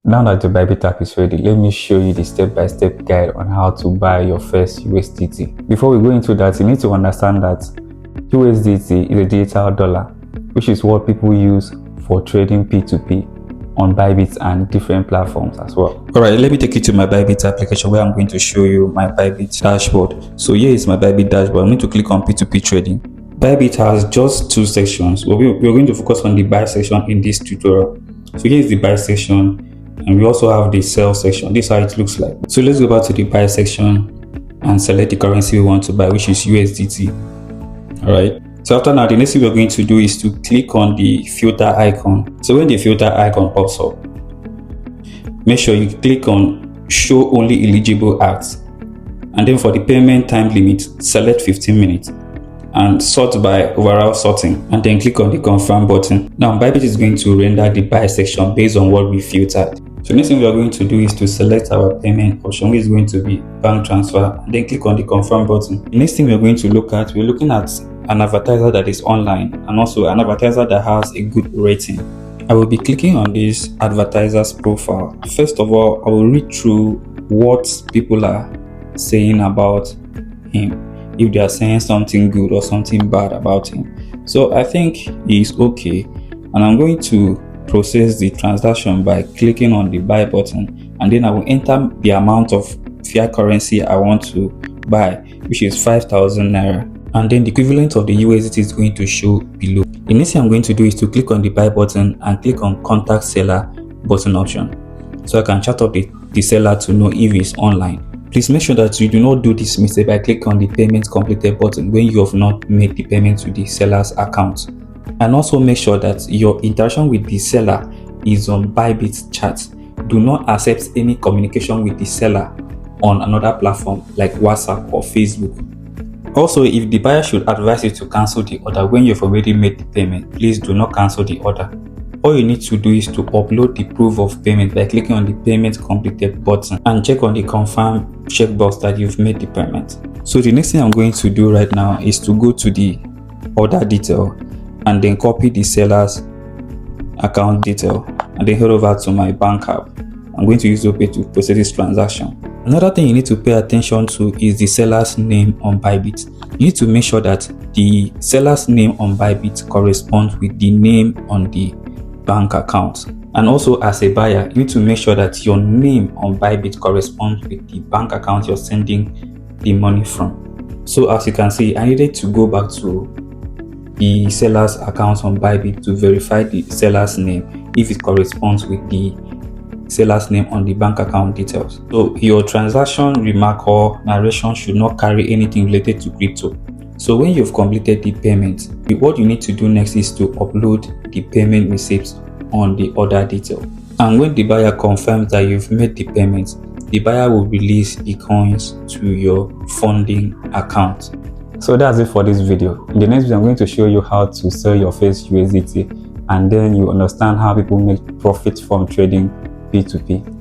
Now that the Bybit app is ready, let me show you the step-by-step guide on how to buy your first USDT. Before we go into that, you need to understand that USDT is a digital dollar, which is what people use for trading P2P on Bybit and different platforms as well. Alright, let me take you to my Bybit application where I'm going to show you my Bybit dashboard. So here is my Bybit dashboard. I'm going to click on P2P trading. Bybit has just two sections. We're going to focus on the buy section in this tutorial. So here is the buy section, and we also have the sell section. This is how it looks like. So let's go back to the buy section and select the currency we want to buy, which is USDT. Alright. So after now, the next thing we're going to do is to click on the filter icon. So when the filter icon pops up, make sure you click on show only eligible acts. And then for the payment time limit, select 15 minutes and sort by overall sorting, and then click on the confirm button. Now Bybit is going to render the buy section based on what we filtered. So next thing we are going to do is to select our payment option, which is going to be bank transfer, and then click on the confirm button. The next thing we're going to look at, we're looking at an advertiser that is online and also an advertiser that has a good rating. I will be clicking on this advertiser's profile. First of all, I will read through what people are saying about him, if they are saying something good or something bad about him. So I think he's okay, and I'm going to process the transaction by clicking on the buy button, and then I will enter the amount of fiat currency I want to buy, which is 5,000 naira, and then the equivalent of the USDT is going to show below. The next thing I'm going to do is to click on the buy button and click on contact seller button option, so I can chat up the seller to know if he's online. Please make sure that you do not do this mistake by clicking on the payment completed button when you have not made the payment to the seller's account. And also make sure that your interaction with the seller is on Bybit chat. Do not accept any communication with the seller on another platform like WhatsApp or Facebook. Also, if the buyer should advise you to cancel the order when you've already made the payment, please do not cancel the order. All you need to do is to upload the proof of payment by clicking on the payment completed button and check on the confirm checkbox that you've made the payment. So the next thing I'm going to do right now is to go to the order detail and then copy the seller's account detail and then head over to my bank app. I'm going to use OPay to process this transaction. Another thing you need to pay attention to is the seller's name on Bybit. You need to make sure that the seller's name on Bybit corresponds with the name on the bank account. And also, as a buyer, you need to make sure that your name on Bybit corresponds with the bank account you're sending the money from. So as you can see, I needed to go back to the seller's account on Bybit to verify the seller's name if it corresponds with the seller's name on the bank account details. So your transaction remark or narration should not carry anything related to crypto. So when you've completed the payment, what you need to do next is to upload the payment receipts on the order detail. And when the buyer confirms that you've made the payment, the buyer will release the coins to your funding account. So that's it for this video. In the next video, I'm going to show you how to sell your first USDT, and then you understand how people make profit from trading P2P.